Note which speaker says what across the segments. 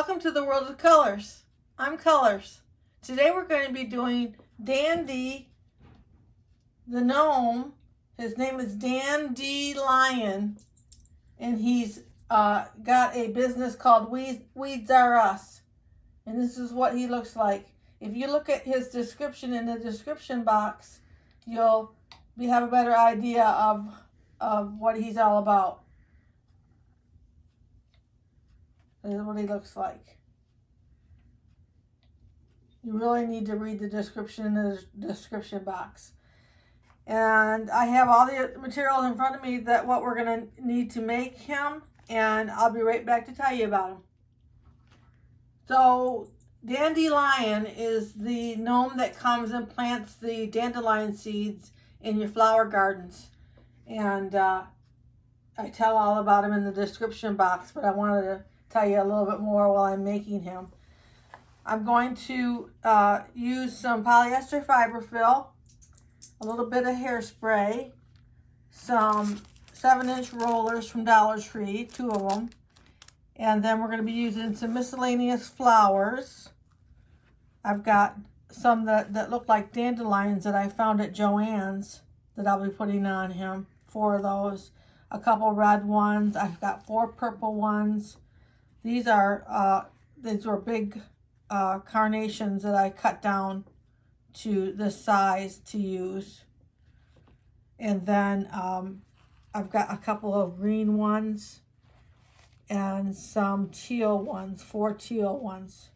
Speaker 1: Welcome to the world of colors. I'm Colors. Today we're going to be doing Dandy the Gnome. His name is Dandelion, and he's got a business called Weeds Are Us. And this is what he looks like. If you look at his description in the description box, you'll have a better idea of what he's all about. This is what he looks like. You really need to read the description in the description box. And I have all the materials in front of me that what we're going to need to make him, and I'll be right back to tell you about him. So Dandelion is the gnome that comes and plants the dandelion seeds in your flower gardens. And I tell all about him in the description box, but I wanted to tell you a little bit more while I'm making him. I'm going to use some polyester fiberfill, a little bit of hairspray, some 7-inch rollers from Dollar Tree, 2 of them, and then we're going to be using some miscellaneous flowers. I've got some that look like dandelions that I found at Joann's that I'll be putting on him, 4 of those, a couple red ones. I've got 4 purple ones. These were big carnations that I cut down to this size to use. And then I've got a couple of green ones and some teal ones, 4 teal ones.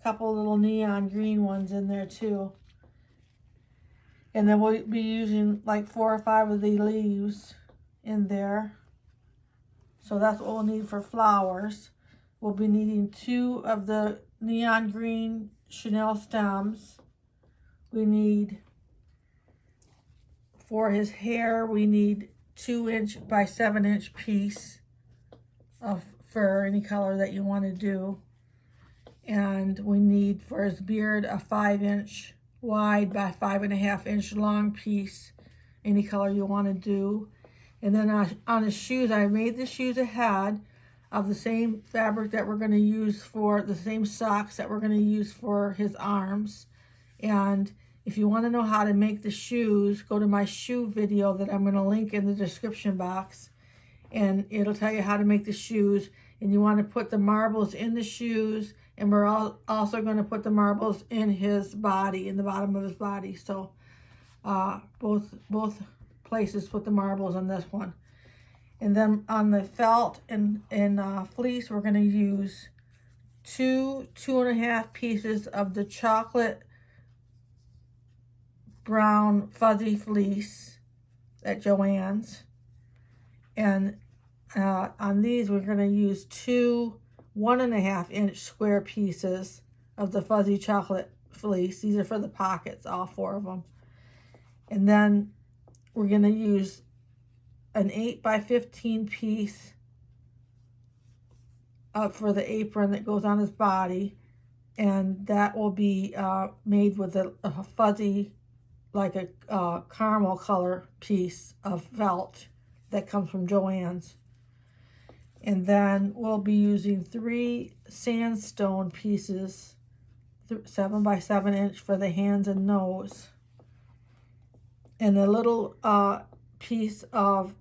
Speaker 1: A couple little neon green ones in there too. And then we'll be using like 4 or 5 of the leaves in there. So that's what we'll need for flowers. We'll be needing 2 of the neon green chenille stems. We need, for his hair, we need 2-inch by 7-inch piece of fur, any color that you want to do. And we need, for his beard, a 5-inch wide by 5.5-inch long piece, any color you want to do. And then on his shoes, I made the shoes ahead of the same fabric that we're going to use for the same socks that we're going to use for his arms. And if you want to know how to make the shoes, go to my shoe video that I'm going to link in the description box, and it'll tell you how to make the shoes. And you want to put the marbles in the shoes, and we're also going to put the marbles in his body, in the bottom of his body. So both places put the marbles on this one. And then on the felt and fleece, we're going to use 2.5 pieces of the chocolate brown fuzzy fleece at Joann's. And on these, we're going to use 2 1.5-inch square pieces of the fuzzy chocolate fleece. These are for the pockets, all 4 of them. And then we're going to use an 8 by 15 piece for the apron that goes on his body, and that will be made with a fuzzy, like a caramel color piece of felt that comes from Joann's. And then we'll be using 3 sandstone pieces, 7 by 7-inch for the hands and nose, and a little piece of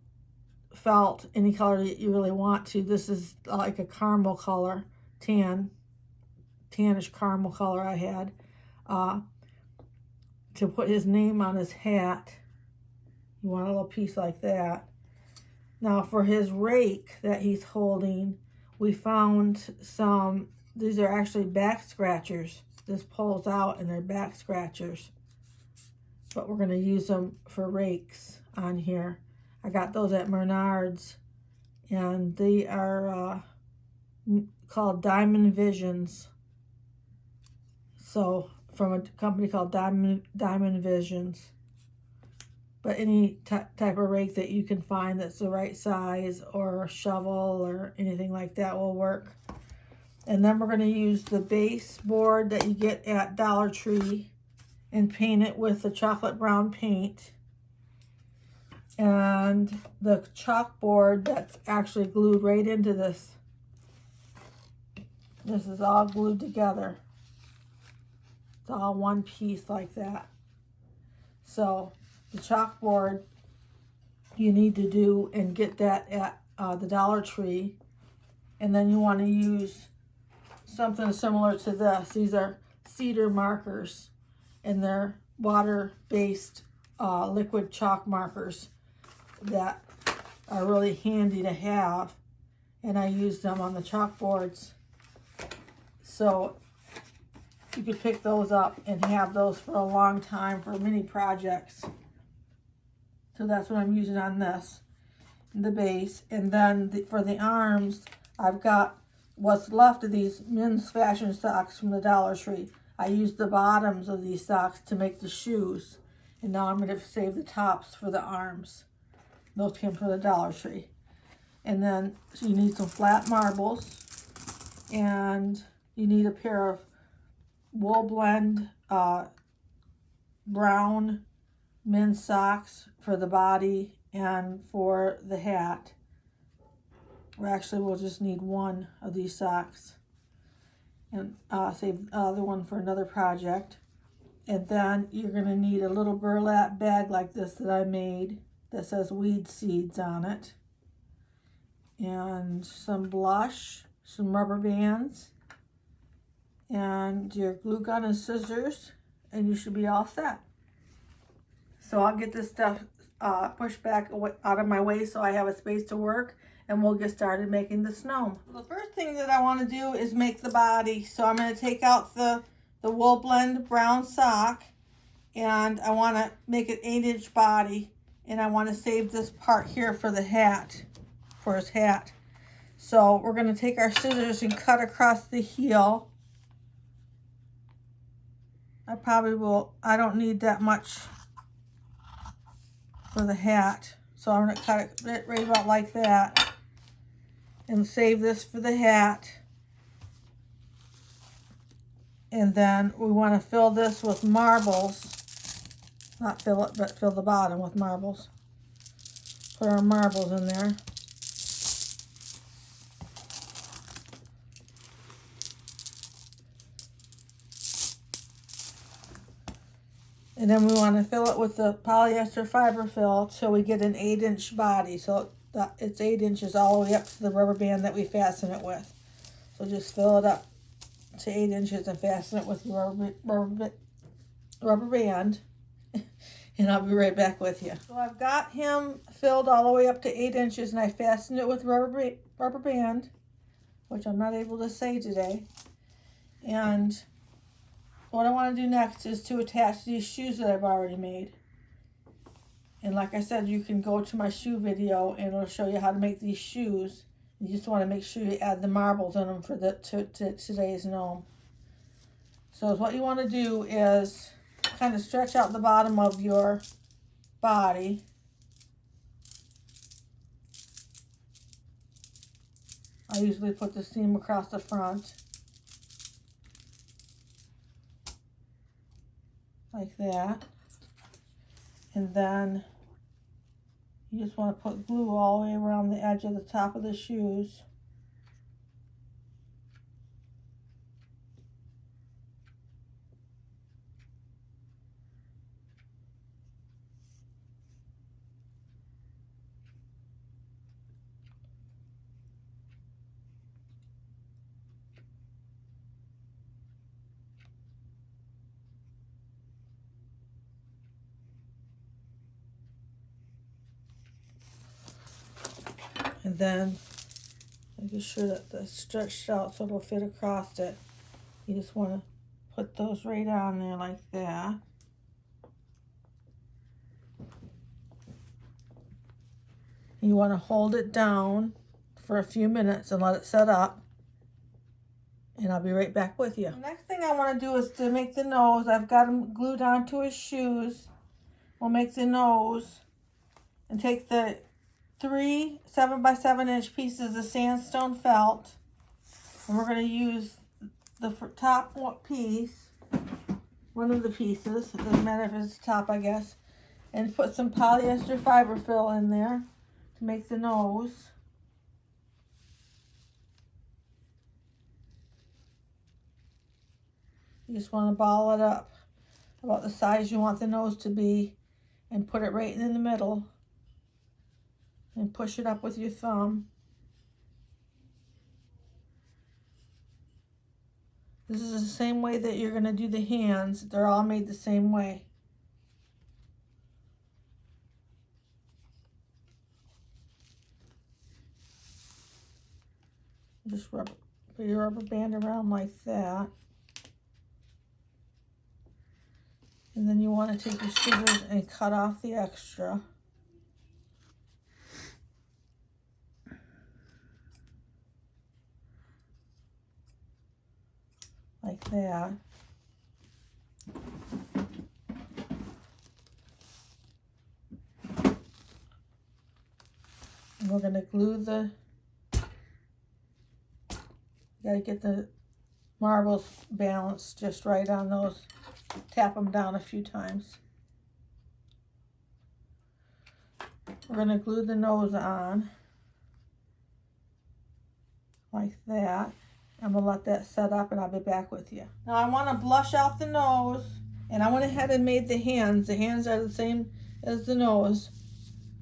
Speaker 1: felt, any color that you really want to. This is like a caramel color, tannish caramel color I had, to put his name on his hat. You want a little piece like that. Now for his rake that he's holding, we found some, these are actually back scratchers. This pulls out and they're back scratchers, but we're going to use them for rakes on here. I got those at Menards, and they are called Diamond Visions. So from a company called Diamond Visions. But any type of rake that you can find that's the right size, or a shovel or anything like that will work. And then we're going to use the base board that you get at Dollar Tree and paint it with the chocolate brown paint. And the chalkboard that's actually glued right into this This is all glued together. It's all one piece like that. So the chalkboard you need to do and get that at the Dollar Tree. And then you want to use something similar to this. These are cedar markers, and they're water-based liquid chalk markers that are really handy to have. And I use them on the chalkboards. So you could pick those up and have those for a long time for mini projects. So that's what I'm using on this, the base. And then for the arms, I've got what's left of these men's fashion socks from the Dollar Tree. I used the bottoms of these socks to make the shoes. And now I'm going to save the tops for the arms. Those came from the Dollar Tree. And then so you need some flat marbles. And you need a pair of wool blend brown men's socks for the body and for the hat. Or actually, we'll just need one of these socks. And save the other one for another project. And then you're going to need a little burlap bag like this that I made that says weed seeds on it. And some blush, some rubber bands, and your glue gun and scissors, and you should be all set. So I'll get this stuff pushed back out of my way so I have a space to work, and we'll get started making this gnome. The first thing that I want to do is make the body. So I'm going to take out the wool blend brown sock, and I want to make an 8-inch body, and I want to save this part here for the hat, for his hat. So we're going to take our scissors and cut across the heel. I don't need that much for the hat. So I'm going to cut it right about like that and save this for the hat. And then we want to fill this with marbles. Not fill it, but fill the bottom with marbles. Put our marbles in there. And then we want to fill it with the polyester fiber fill till we get an 8-inch body. So it's 8 inches all the way up to the rubber band that we fasten it with. So just fill it up to 8 inches and fasten it with the rubber band. And I'll be right back with you. So I've got him filled all the way up to 8 inches, and I fastened it with rubber band, which I'm not able to say today. And what I want to do next is to attach these shoes that I've already made. And like I said, you can go to my shoe video and it'll show you how to make these shoes. You just want to make sure you add the marbles in them for today's gnome. So what you want to do is kind of stretch out the bottom of your body. I usually put the seam across the front. Like that. And then you just want to put glue all the way around the edge of the top of the shoes. And then making sure that that's stretched out so it'll fit across it. You just want to put those right on there like that. You want to hold it down for a few minutes and let it set up. And I'll be right back with you. The next thing I want to do is to make the nose. I've got him glued onto his shoes. We'll make the nose and take the 3 7x7-inch pieces of sandstone felt, and we're going to use the top piece, one of the pieces, it doesn't matter if it's the top, I guess, and put some polyester fiber fill in there to make the nose. You just want to ball it up about the size you want the nose to be and put it right in the middle and push it up with your thumb. This is the same way that you're going to do the hands. They're all made the same way. Just put your rubber band around like that. And then you want to take your scissors and cut off the extra. Like that. And we're going to glue the, got to get the marbles balanced just right on those. Tap them down a few times. We're going to glue the nose on like that. I'm going to let that set up and I'll be back with you. Now I want to blush out the nose, and I went ahead and made the hands. The hands are the same as the nose.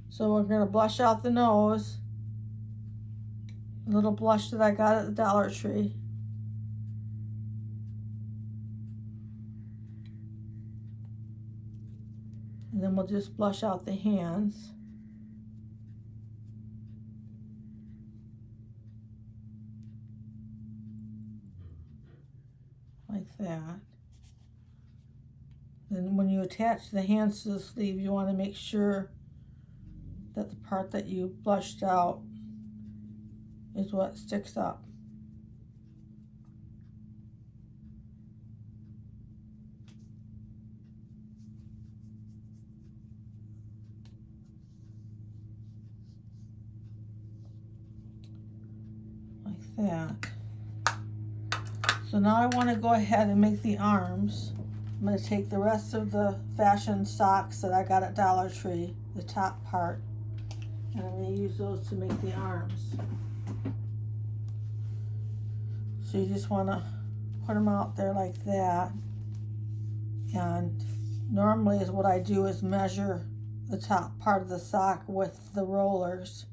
Speaker 1: So we're going to blush out the nose. A little blush that I got at the Dollar Tree. And then we'll just blush out the hands. Like that. Then when you attach the hands to the sleeve, you want to make sure that the part that you blushed out is what sticks up. Like that. So now I want to go ahead and make the arms. I'm going to take the rest of the fashion socks that I got at Dollar Tree, the top part, and I'm going to use those to make the arms. So you just want to put them out there like that. And normally is what I do is measure the top part of the sock with the rollers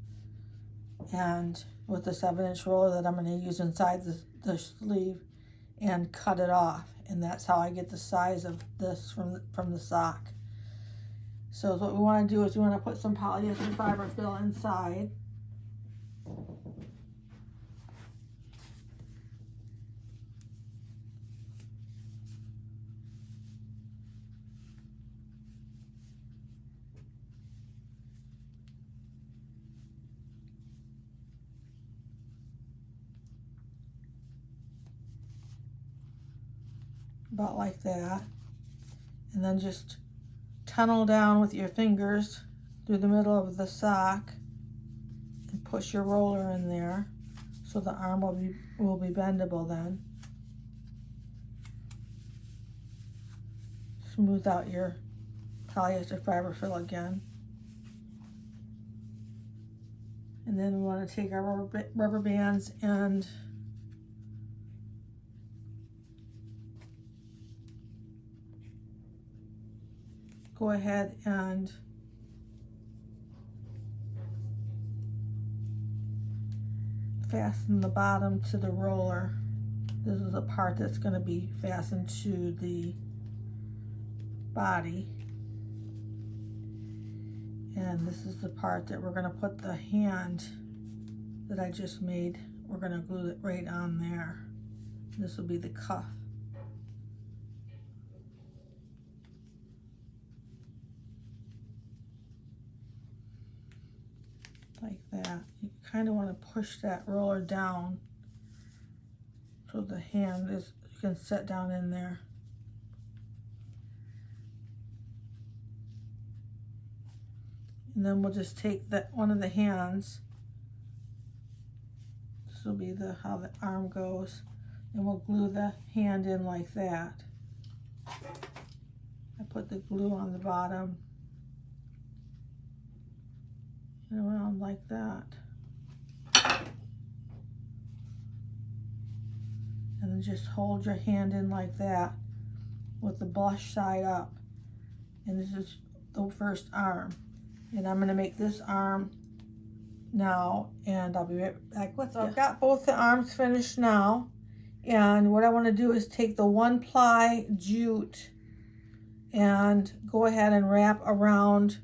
Speaker 1: and with the 7-inch roller that I'm going to use inside the sleeve, and cut it off. And that's how I get the size of this from the sock. So what we want to do is we want to put some polyester fiber fill inside. About like that. And then just tunnel down with your fingers through the middle of the sock and push your roller in there so the arm will be bendable then. Smooth out your polyester fiber fill again. And then we want to take our rubber bands and go ahead and fasten the bottom to the roller. This is the part that's going to be fastened to the body. And this is the part that we're going to put the hand that I just made. We're going to glue it right on there. This will be the cuff. Like that. You kind of want to push that roller down so the hand you can set down in there. And then we'll just take one of the hands. This will be how the arm goes, and we'll glue the hand in like that. I put the glue on the bottom and around like that. And then just hold your hand in like that with the blush side up. And this is the first arm. And I'm going to make this arm now, and I'll be right back with you. I've got both the arms finished now, and what I want to do is take the 1-ply jute and go ahead and wrap around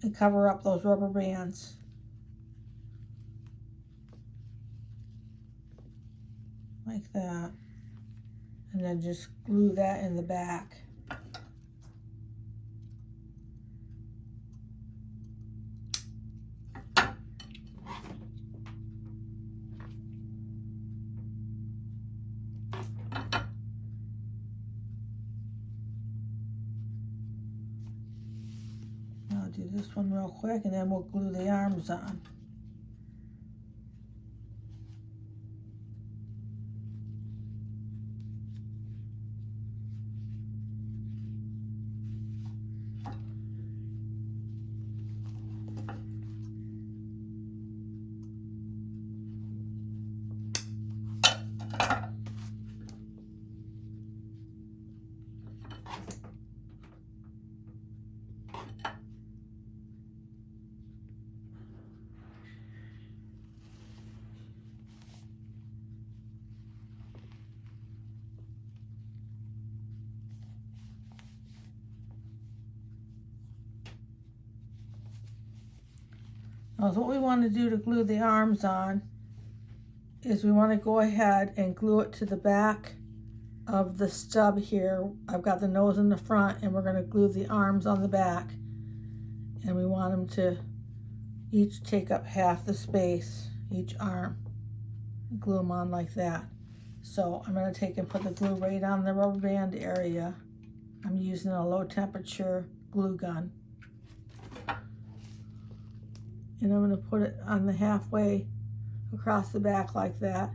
Speaker 1: and cover up those rubber bands. Like that. And then just glue that in the back. I'll do this one real quick and then we'll glue the arms on. Now, what we want to do to glue the arms on is we want to go ahead and glue it to the back of the stub here. I've got the nose in the front, and we're going to glue the arms on the back. And we want them to each take up half the space, each arm. Glue them on like that. So I'm going to take and put the glue right on the rubber band area. I'm using a low temperature glue gun. And I'm going to put it on the halfway across the back like that.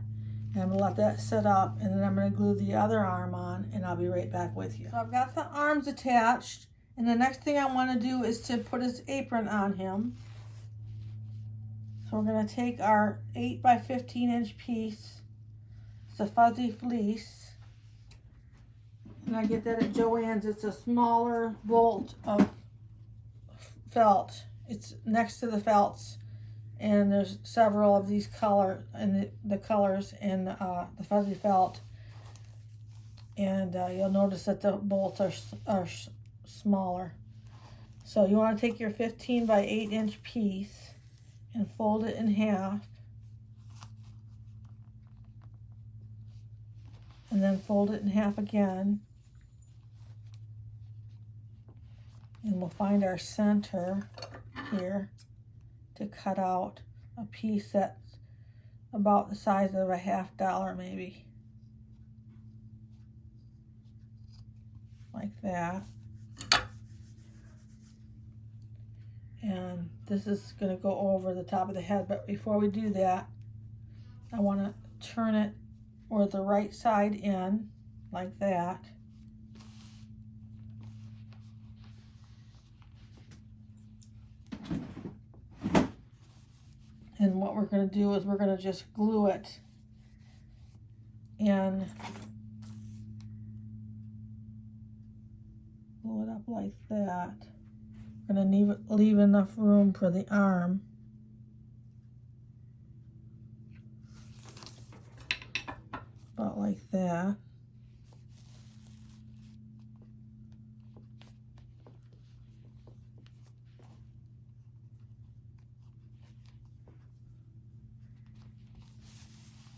Speaker 1: And I'm going to let that set up, and then I'm going to glue the other arm on, and I'll be right back with you. So I've got the arms attached, and the next thing I want to do is to put his apron on him. So we're going to take our 8 by 15 inch piece. It's a fuzzy fleece. And I get that at Joann's. It's a smaller bolt of felt. It's next to the felts, and there's several of these color and the colors in the fuzzy felt. And you'll notice that the bolts are smaller. So you want to take your 15 by 8 inch piece and fold it in half, and then fold it in half again. And we'll find our center here to cut out a piece that's about the size of a $50 maybe. Like that. And this is going to go over the top of the head, but before we do that, I want to turn it or the right side in like that. And what we're going to do is we're going to just glue it and glue it up like that. We're going to leave enough room for the arm. About like that.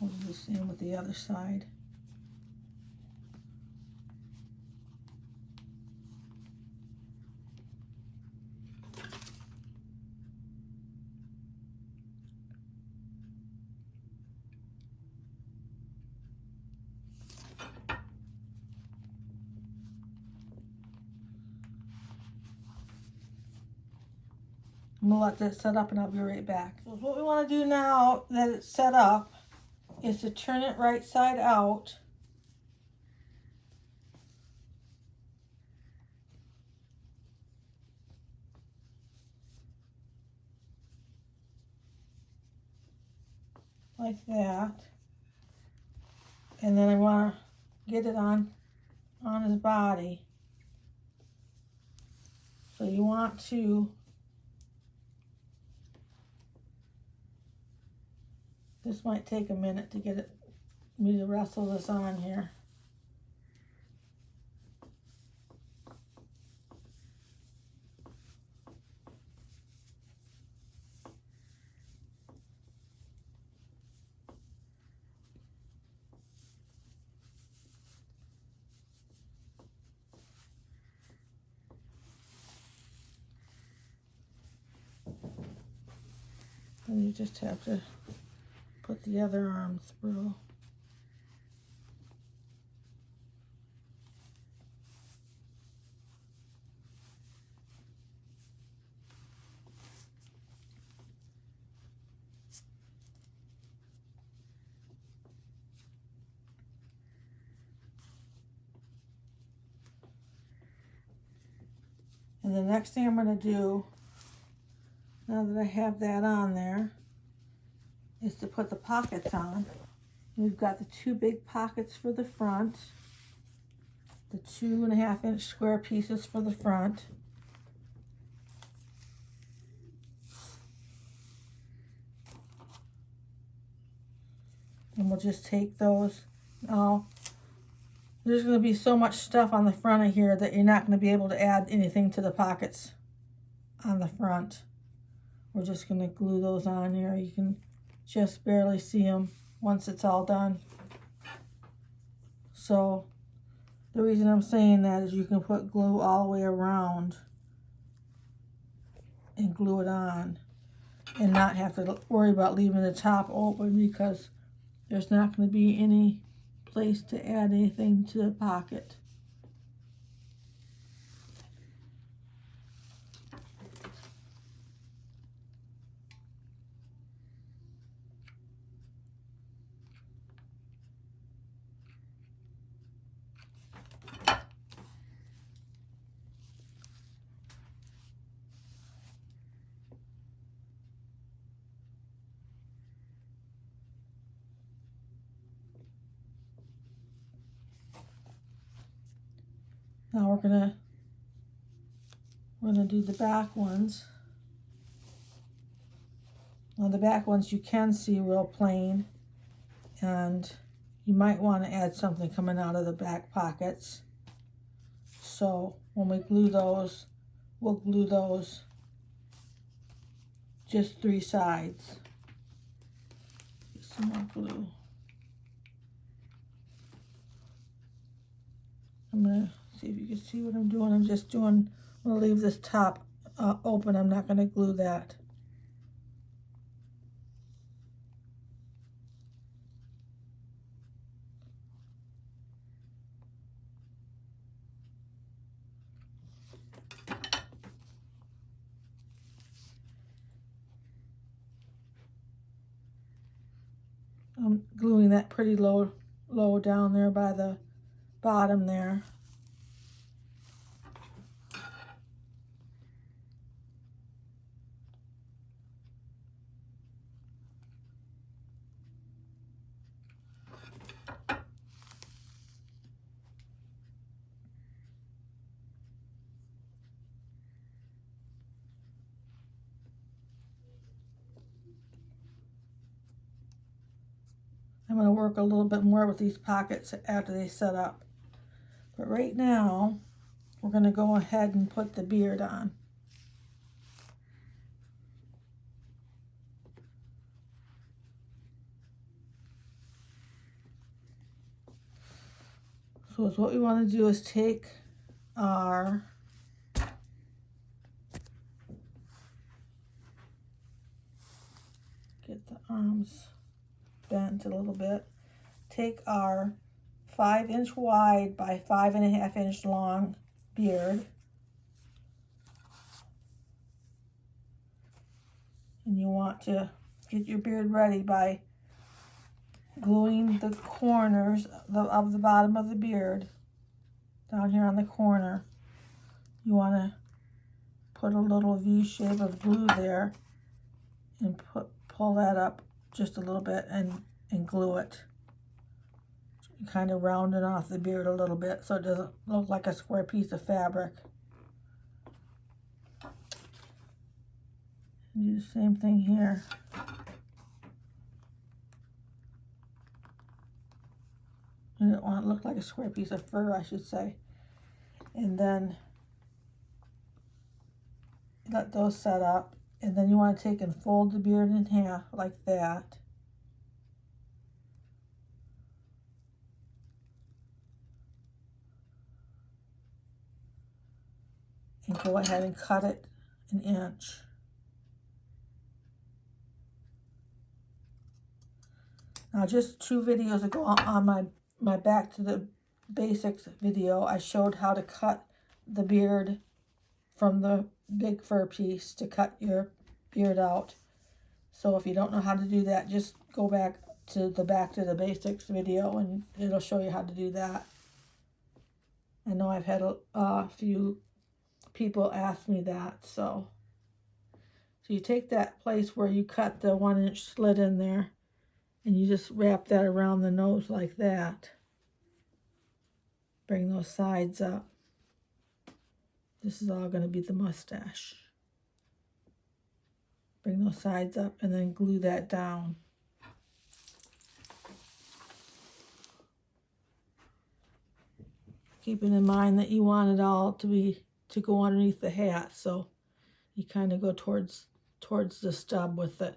Speaker 1: We'll do the same with the other side. I'm going to let that set up and I'll be right back. So what we want to do now that it's set up is to turn it right side out. Like that. And then I want to get it on his body. So you want to this might take a minute to get me to wrestle this on here. Then you just have to put the other arm through. And the next thing I'm going to do, now that I have that on there, is to put the pockets on. We've got the two big pockets for the front, the 2.5-inch square pieces for the front. And we'll just take those. Now, there's going to be so much stuff on the front of here that you're not going to be able to add anything to the pockets on the front. We're just going to glue those on here. You can just barely see them once it's all done. So the reason I'm saying that is you can put glue all the way around and glue it on and not have to worry about leaving the top open, because there's not going to be any place to add anything to the pocket. Now we're gonna do the back ones. Now the back ones you can see real plain, and you might want to add something coming out of the back pockets. So when we glue those, we'll glue those just 3 sides. Get some more glue. I'm gonna see if you can see what I'm doing. I'm gonna leave this top open. I'm not gonna glue that. I'm gluing that pretty low down there by the bottom there. I'm going to work a little bit more with these pockets after they set up. But right now, we're going to go ahead and put the beard on. So what we want to do is take our get the arms bent a little bit. Take our 5-inch wide by 5.5-inch long beard, and you want to get your beard ready by gluing the corners of the bottom of the beard down here on the corner. You want to put a little V shape of glue there and pull that up just a little bit and glue it. kind of rounding off the beard a little bit so it doesn't look like a square piece of fabric. Do the same thing here. You don't want it to look like a square piece of fur, I should say. And then let those set up. And then you want to take and fold the beard in half like that. And go ahead and cut it an inch. Now, just 2 videos ago on my Back to the Basics video, I showed how to cut the beard from the big fur piece to cut your beard out. So if you don't know how to do that, just go back to the Back to the Basics video and it'll show you how to do that. I know I've had a few people ask me that. So you take that place where you cut the 1-inch slit in there and you just wrap that around the nose like that. Bring those sides up. This is all going to be the mustache. Bring those sides up and then glue that down. Keeping in mind that you want it all to go underneath the hat, so you kind of go towards the stub with it.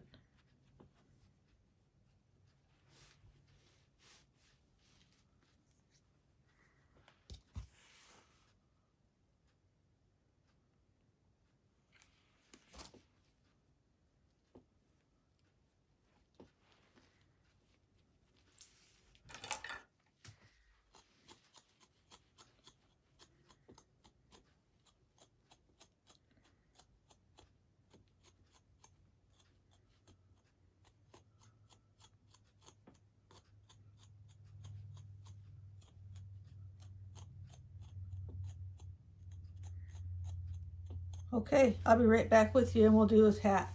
Speaker 1: Okay, I'll be right back with you and we'll do his hat.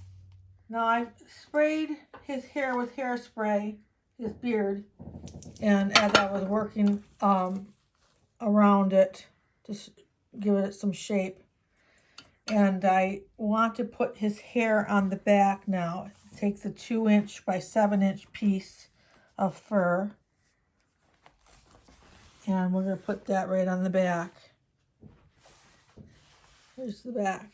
Speaker 1: Now I've sprayed his hair with hairspray, his beard, and as I was working around it to give it some shape, and I want to put his hair on the back now. Take the 2-inch by 7-inch piece of fur, and we're going to put that right on the back. Here's the back.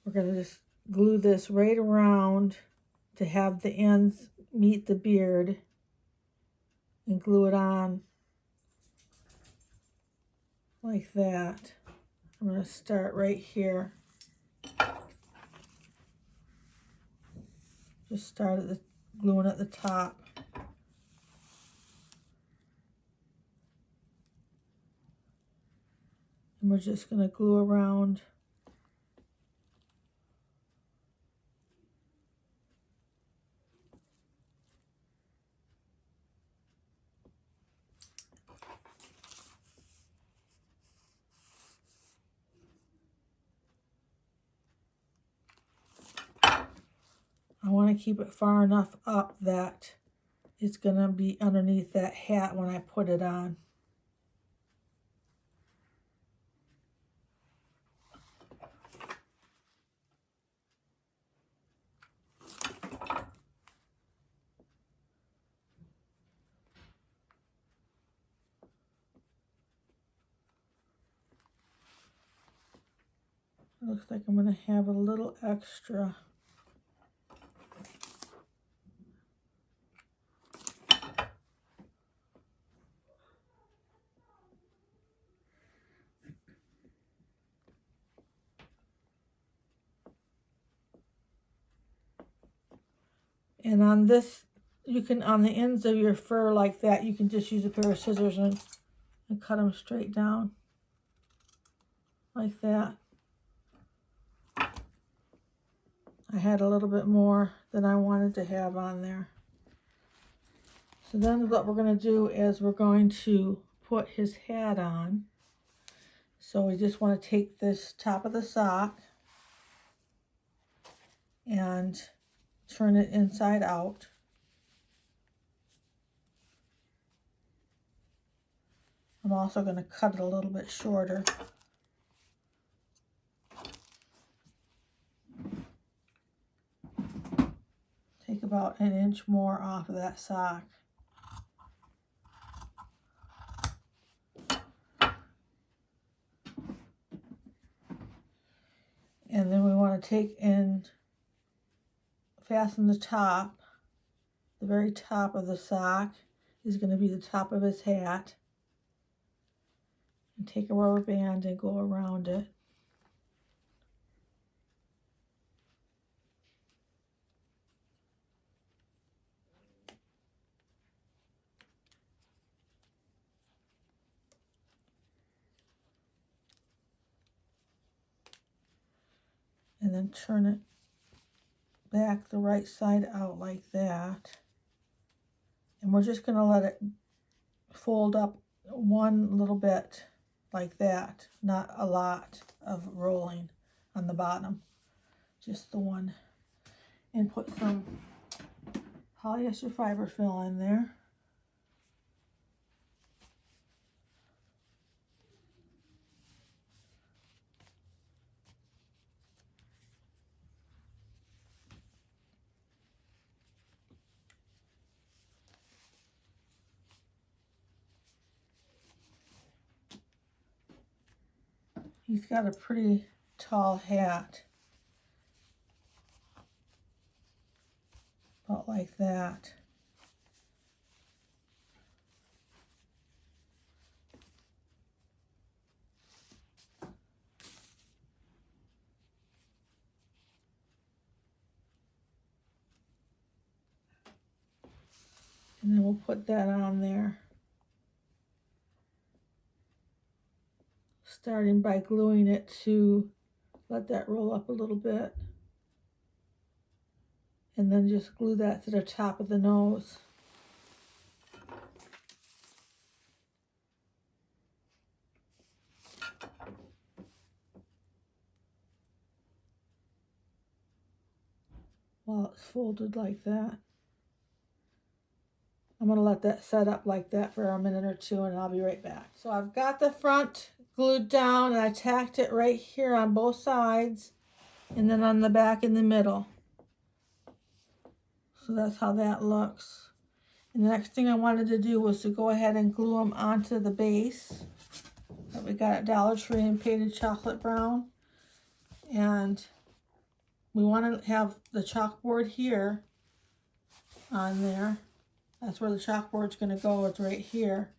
Speaker 1: We're going to just glue this right around to have the ends meet the beard and glue it on like that. I'm going to start right here. Just start at gluing at the top. And we're just going to glue around. I want to keep it far enough up that it's going to be underneath that hat when I put it on. It looks like I'm going to have a little extra. And on this, you can, on the ends of your fur like that, you can just use a pair of scissors and cut them straight down like that. I had a little bit more than I wanted to have on there. So then what we're going to do is we're going to put his hat on. So we just want to take this top of the sock and turn it inside out. I'm also going to cut it a little bit shorter. Take about an inch more off of that sock. And then we want to take and fasten the top. The very top of the sock is going to be the top of his hat. And take a rubber band and go around it. And then turn it back the right side out like that. And we're just going to let it fold up one little bit like that, not a lot of rolling on the bottom, just the one. And put some polyester fiber fill in there. He's got a pretty tall hat, about like that. And then we'll put that on there, starting by gluing it to let that roll up a little bit. And then just glue that to the top of the nose. While it's folded like that. I'm going to let that set up like that for a minute or two and I'll be right back. So I've got the front glued down and I tacked it right here on both sides and then on the back in the middle. So that's how that looks. And the next thing I wanted to do was to go ahead and glue them onto the base that we got at Dollar Tree in painted chocolate brown. And we want to have the chalkboard here on there. That's where the chalkboard's going to go. It's right here.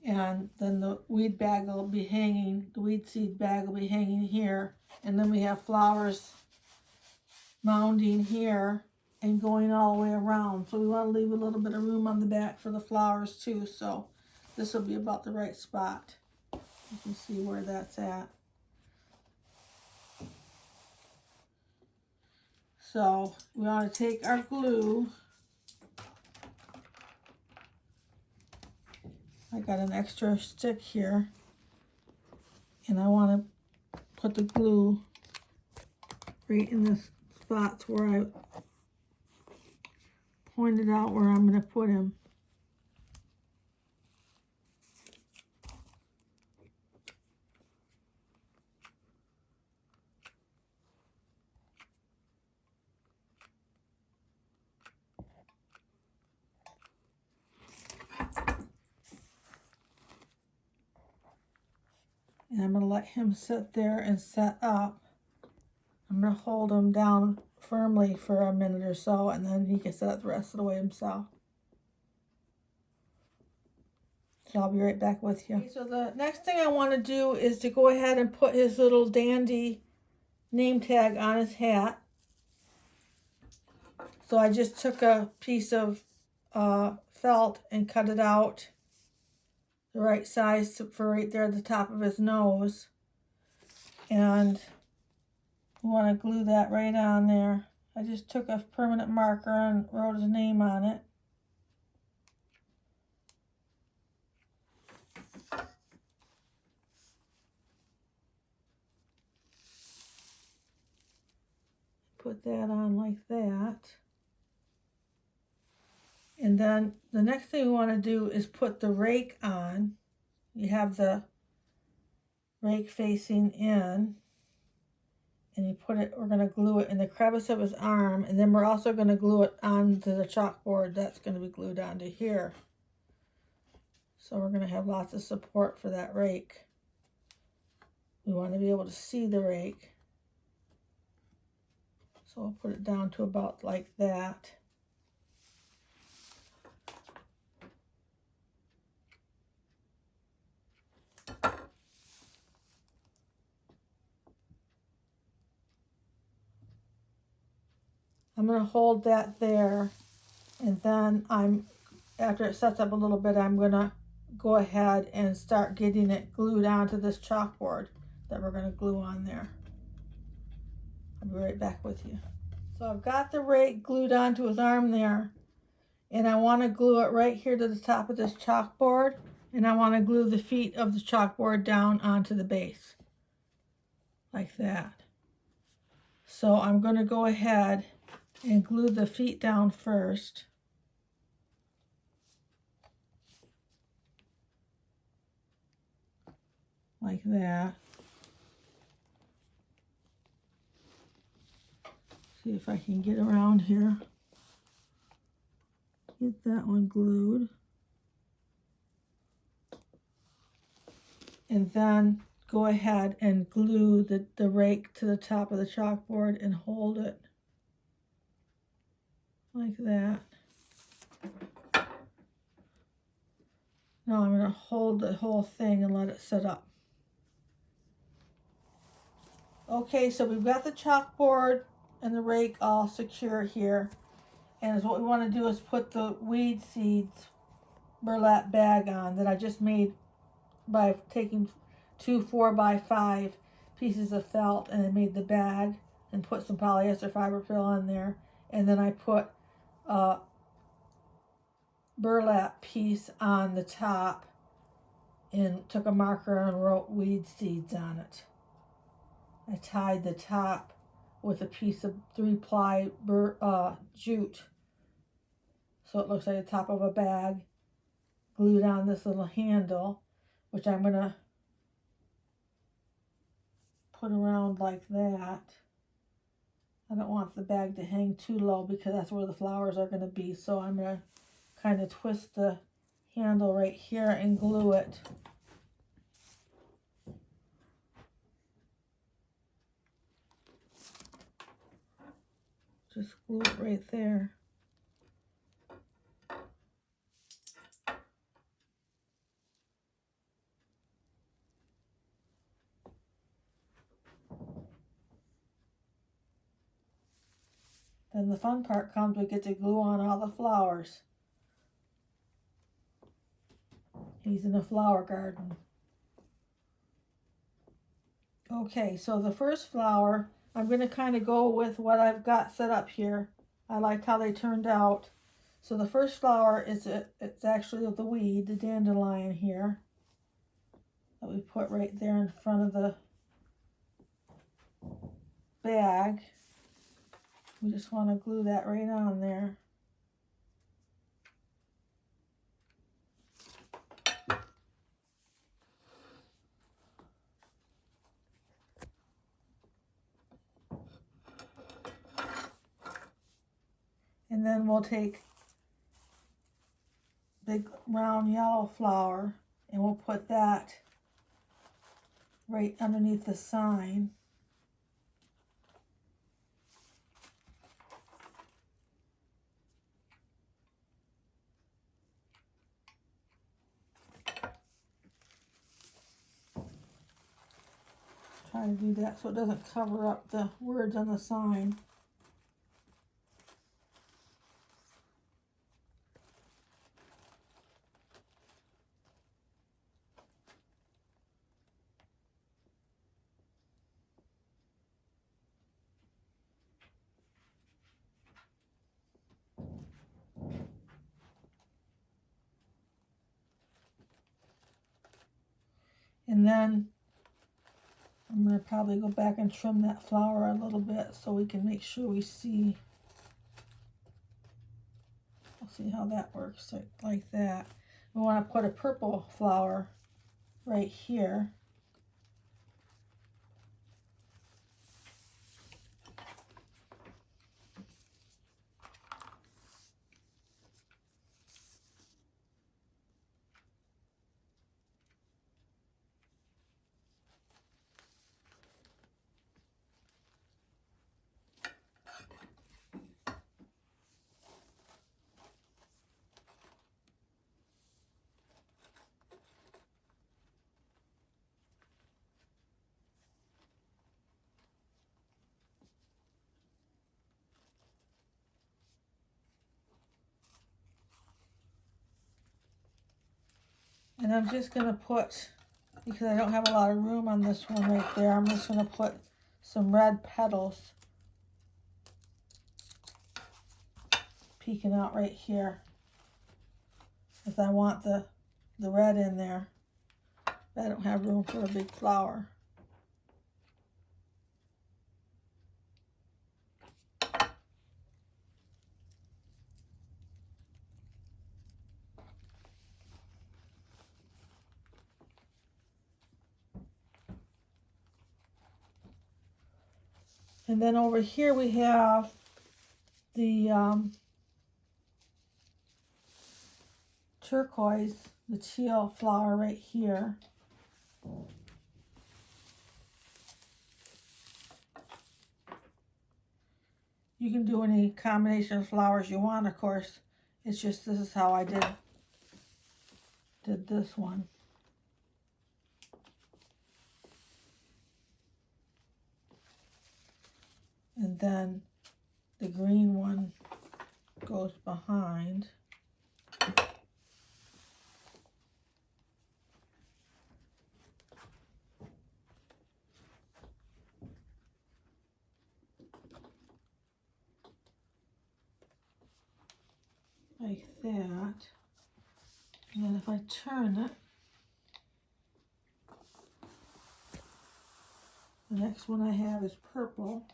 Speaker 1: And then the weed bag will be hanging, the weed seed bag will be hanging here. And then we have flowers mounding here and going all the way around. So we want to leave a little bit of room on the back for the flowers too. So this will be about the right spot. You can see where that's at. So we want to take our glue. I got an extra stick here, and I want to put the glue right in the spots where I pointed out where I'm going to put him. And I'm going to let him sit there and set up. I'm going to hold him down firmly for a minute or so, and then he can set up the rest of the way himself. So I'll be right back with you. Okay, so the next thing I want to do is to go ahead and put his little Dandy name tag on his hat. So I just took a piece of felt and cut it out the right size for right there at the top of his nose. And we want to glue that right on there. I just took a permanent marker and wrote his name on it. Put that on like that. And then the next thing we want to do is put the rake on. You have the rake facing in, and you put it, we're going to glue it in the crevice of his arm, and then we're also going to glue it onto the chalkboard that's going to be glued onto here. So we're going to have lots of support for that rake. We want to be able to see the rake. So we'll put it down to about like that. I'm going to hold that there, and then after it sets up a little bit, I'm going to go ahead and start getting it glued onto this chalkboard that we're going to glue on there. I'll be right back with you. So I've got the rake glued onto his arm there, and I want to glue it right here to the top of this chalkboard, and I want to glue the feet of the chalkboard down onto the base, like that. So I'm going to go ahead and glue the feet down first. Like that. See if I can get around here. Get that one glued. And then go ahead and glue the rake to the top of the chalkboard and hold it like that. Now I'm going to hold the whole thing and let it sit up. Okay, so we've got the chalkboard and the rake all secure here. And what we want to do is put the weed seeds burlap bag on that I just made by taking 2 4x5 pieces of felt, and I made the bag and put some polyester fiber fill in there, and then I put a burlap piece on the top and took a marker and wrote weed seeds on it. I tied the top with a piece of 3-ply jute, so it looks like the top of a bag, glued on this little handle, which I'm going to put around like that. I don't want the bag to hang too low because that's where the flowers are going to be, so I'm going to kind of twist the handle right here and glue it. Just glue it right there. Then the fun part comes, we get to glue on all the flowers. He's in a flower garden. Okay, so the first flower, I'm going to kind of go with what I've got set up here. I like how they turned out. So the first flower is it's actually the weed, the dandelion here, that we put right there in front of the bag. We just want to glue that right on there. And then we'll take big round yellow flower and we'll put that right underneath the sign. Try to do that so it doesn't cover up the words on the sign. And then I'm going to probably go back and trim that flower a little bit so we can make sure we see. We'll see how that works, like that. We want to put a purple flower right here. And I'm just going to put, because I don't have a lot of room on this one right there, I'm just going to put some red petals peeking out right here, because I want the red in there. I don't have room for a big flower. And then over here we have the turquoise, the teal flower right here. You can do any combination of flowers you want, of course. It's just this is how I did this one. And then the green one goes behind. Like that. And then if I turn it, the next one I have is purple.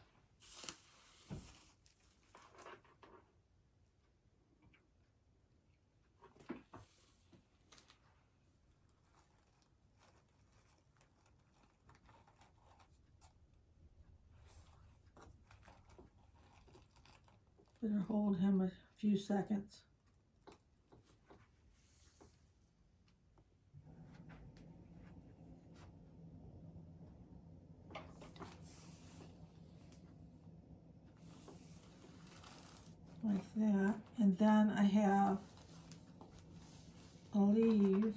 Speaker 1: Better hold him a few seconds. Like that. And then I have a leaf.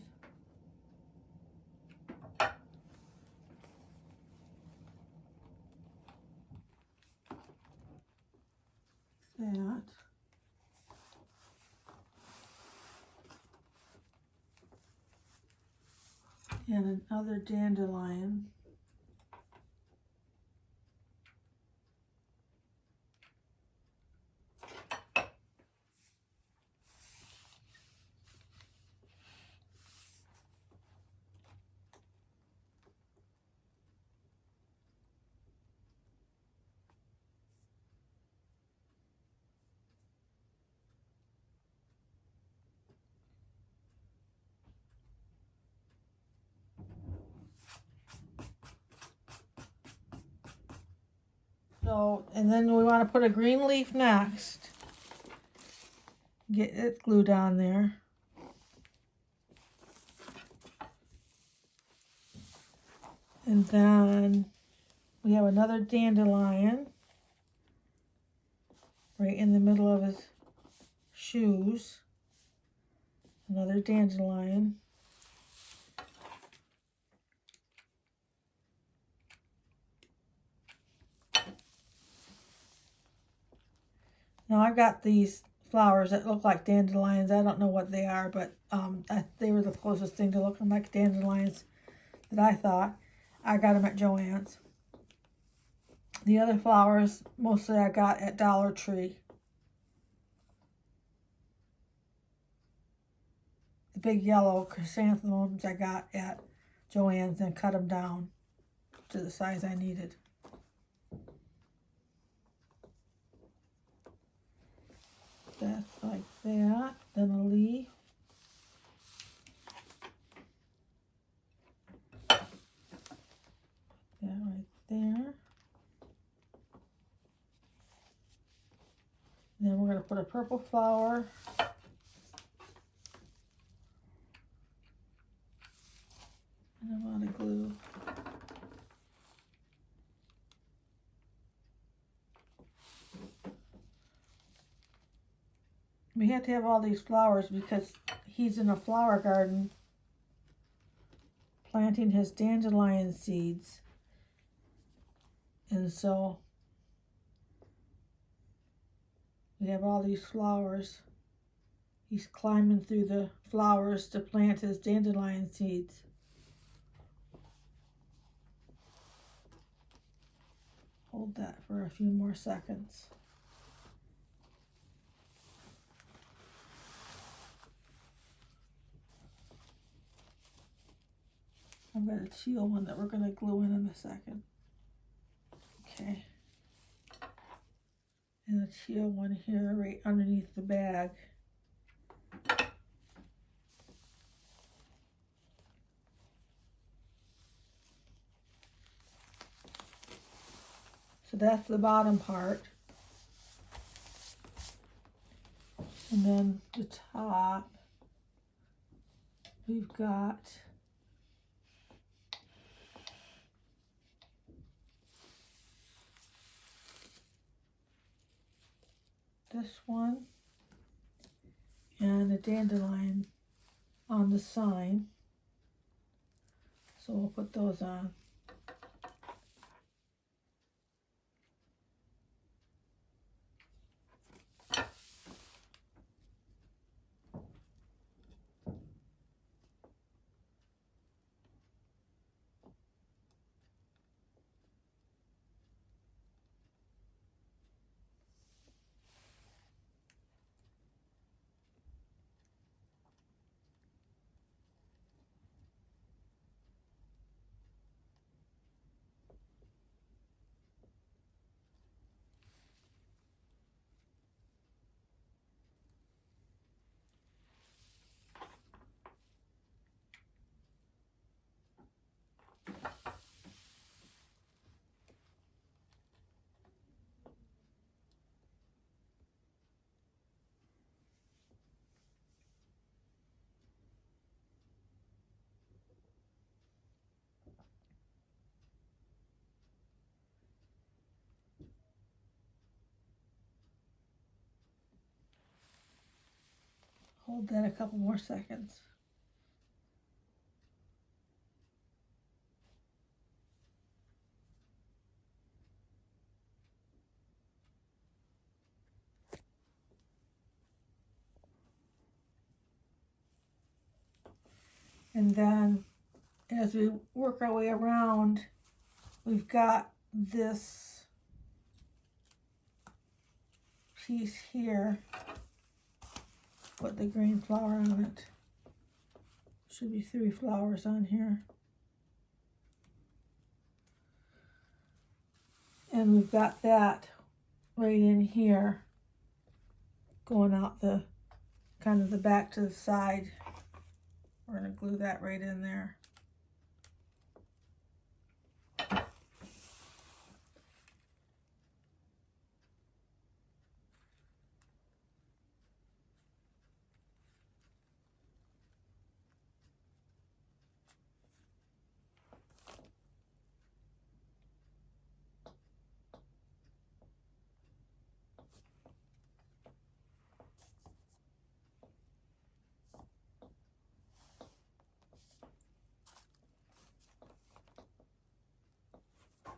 Speaker 1: That. And another dandelion. So, and then we want to put a green leaf next. Get it glued on there. And then we have another dandelion right in the middle of his shoes. Another dandelion. Now I've got these flowers that look like dandelions. I don't know what they are, but they were the closest thing to looking like dandelions that I thought. I got them at Joann's. The other flowers, mostly I got at Dollar Tree. The big yellow chrysanthemums I got at Joann's and cut them down to the size I needed. that like that, then a leaf. That right there. Then we're going to put a purple flower. And a lot of glue. We had to have all these flowers because he's in a flower garden planting his dandelion seeds. And so we have all these flowers. He's climbing through the flowers to plant his dandelion seeds. Hold that for a few more seconds. I've got a teal one that we're going to glue in a second. Okay. And a teal one here right underneath the bag. So that's the bottom part. And then the top, we've got this one and a dandelion on the sign. So we'll put those on. Hold that a couple more seconds. And then as we work our way around, we've got this piece here. Put the green flower on it. Should be 3 flowers on here. And we've got that right in here, going out the kind of the back to the side. We're going to glue that right in there.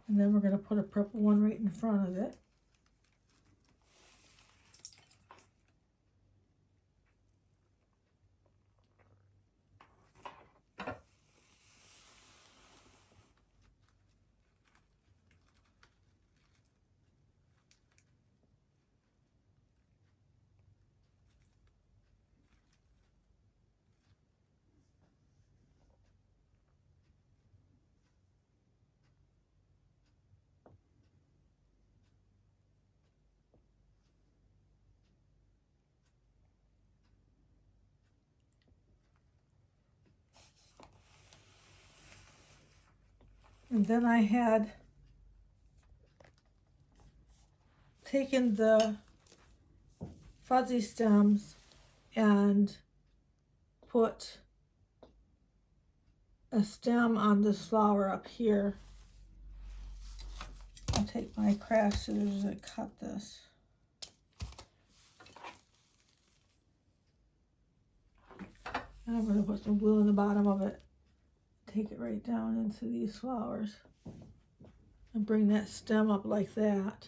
Speaker 1: And then we're going to put a purple one right in front of it. And then I had taken the fuzzy stems and put a stem on this flower up here. I'll take my craft scissors and cut this. And I'm going to put some glue in the bottom of it. Take it right down into these flowers and bring that stem up like that.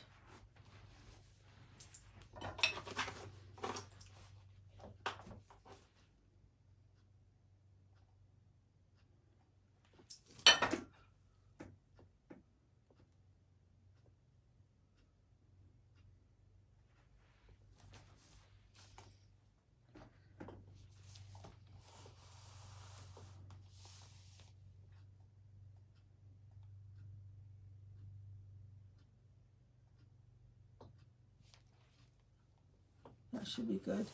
Speaker 1: That should be good.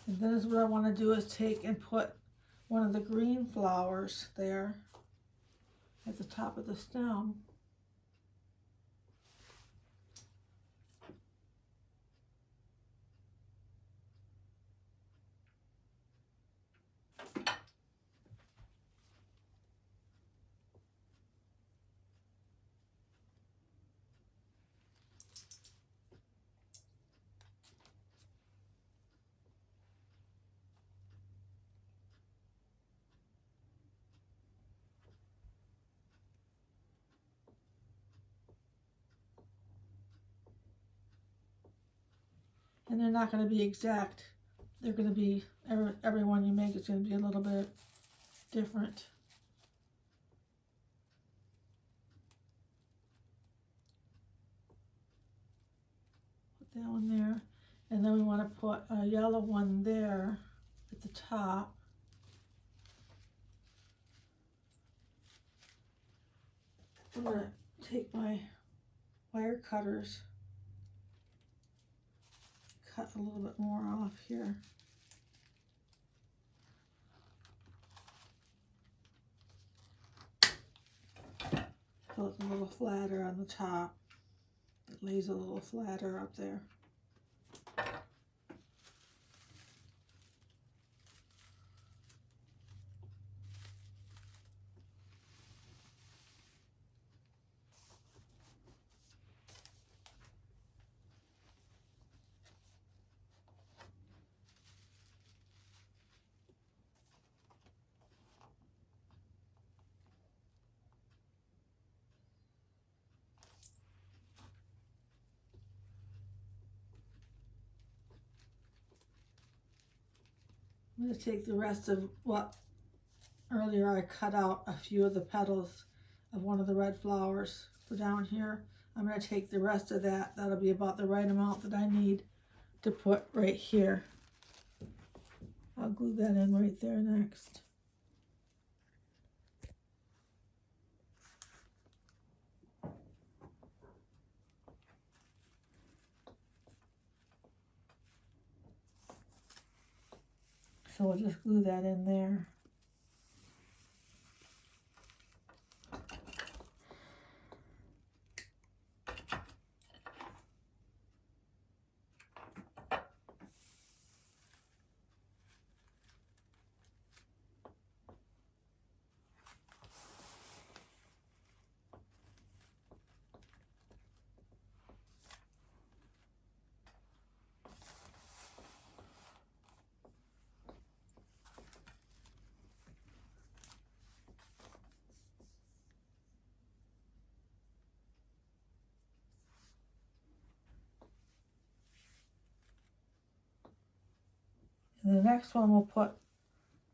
Speaker 1: And then is what I want to do is take and put one of the green flowers there at the top of the stem. And they're not going to be exact. They're going to be, every one you make is going to be a little bit different. Put that one there. And then we want to put a yellow one there at the top. I'm going to take my wire cutters, cut a little bit more off here. So it's a little flatter on the top. It lays a little flatter up there. I'm going to take the rest of what earlier I cut out a few of the petals of one of the red flowers for down here. I'm going to take the rest of that. That'll be about the right amount that I need to put right here. I'll glue that in right there next. So we'll just glue that in there. And the next one, we'll put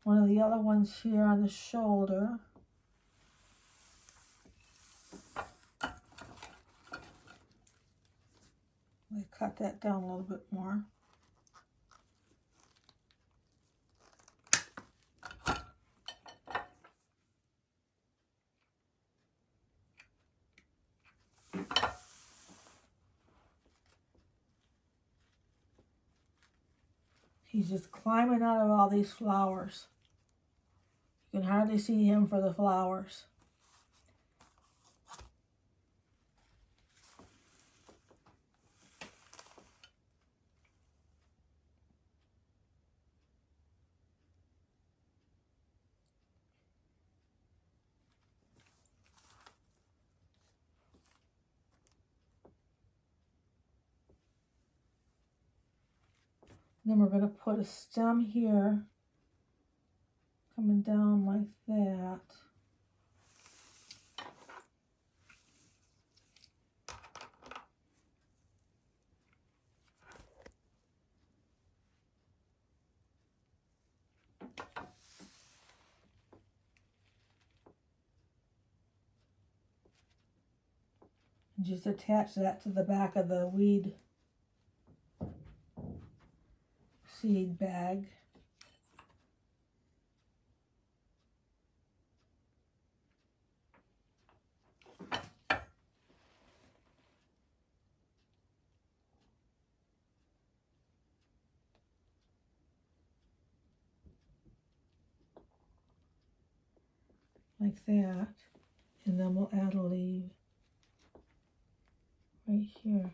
Speaker 1: one of the other ones here on the shoulder. We cut that down a little bit more. He's just climbing out of all these flowers. You can hardly see him for the flowers. Then we're going to put a stem here, coming down like that. And just attach that to the back of the weed seed bag. Like that. And then we'll add a leaf right here.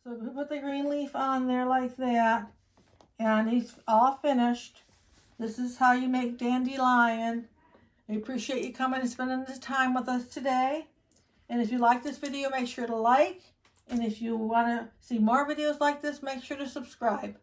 Speaker 1: So we put the green leaf on there like that, and he's all finished. This is how you make Dandelion. I appreciate you coming and spending this time with us today. And if you like this video, make sure to like. And if you want to see more videos like this, make sure to subscribe.